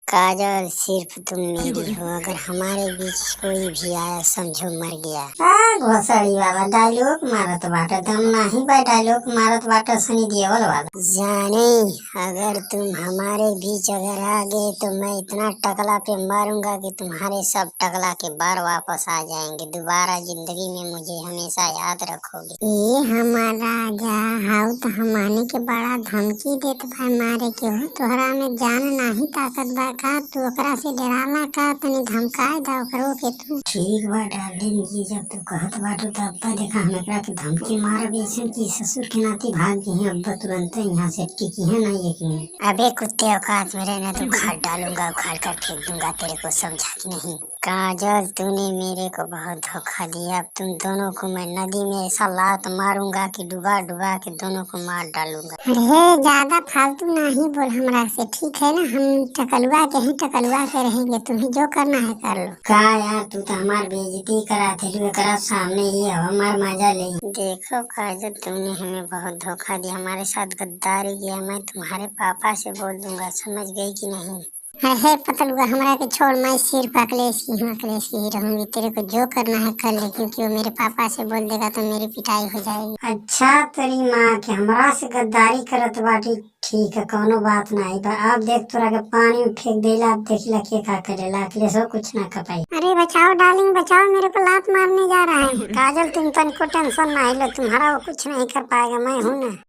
काजल सिर्फ तुम मेरी हो, अगर हमारे बीच कोई भी आया समझो मर गया। घोसड़ी वाला डायलॉग मारत बाटे, दम नाही बा डायलॉग मारत बाटे सनी देओल वाला। जाने अगर तुम हमारे बीच अगर आ गए तो मैं इतना टकला पे मारूंगा कि तुम्हारे सब टकला के बार वापस आ जाएंगे। दोबारा जिंदगी में मुझे हमेशा याद रखोगे। ये हमारा राजा हाउ तो हमाने के बड़ा धमकी देत भाई मारे के हो। तोहरा में जान नाही ताकत बा का? तू ओकरा से डराला का? तनी धमकाए दा ओकरो के तू। ठीक बा डार्लिंग जी, जब तू कहत बाटू तब तक देखा हम एकरा के धमकी मारब ऐसन की ससुर के नाती भाग गई है। अब तुरंत यहाँ से टिकी है नहीं एक मिनट। अबे कुत्ते औकात में रहना तो उखाड़ डालूंगा, उखाड़ कर फेंक दूंगा तेरे को, समझा कि नहीं? काजल तूने मेरे को बहुत धोखा दिया। अब तुम दोनों को मैं नदी में ऐसा लात मारूंगा कि डुबा डुबा के दोनों को मार डालूंगा। अरे ज्यादा फालतू नहीं बोल हमरा से, ठीक है ना? हम टकलुआ के हैं, टकलुआ के रहेंगे। तुम्हें जो करना है कर लो। का यार तू तो हमार बेइज्जती करा थे, एकरा सामने ये हमार मजा ले। देखो काजल, तुमने हमें बहुत धोखा दिया, हमारे साथ गद्दारी किया। मैं तुम्हारे पापा से बोल दूंगा, समझ गई कि नहीं? है पतलुआ, हमरा के छोड़। मैं सिर्फ अखिलेश की हूँ, अखिलेश की ही रहूंगी। तेरे को जो करना है कर ले, क्योंकि वो मेरे पापा से बोल देगा तो मेरी पिटाई हो जाएगी। अच्छा तेरी माँ के हमरा से गद्दारी करत बाटी। ठीक है, कोनो बात नहीं बा। अब देख तोरा के पानी में फेंक देला, अब देखला के का करेला। अखिलेश कुछ ना कर पाई। अरे बचाओ डार्लिंग बचाओ, मेरे को लात मारने जा रहा है। काजल तुम तनको टेंशन ना लो, तुम्हारा वो कुछ नहीं कर पाएगा, मैं हूँ ना।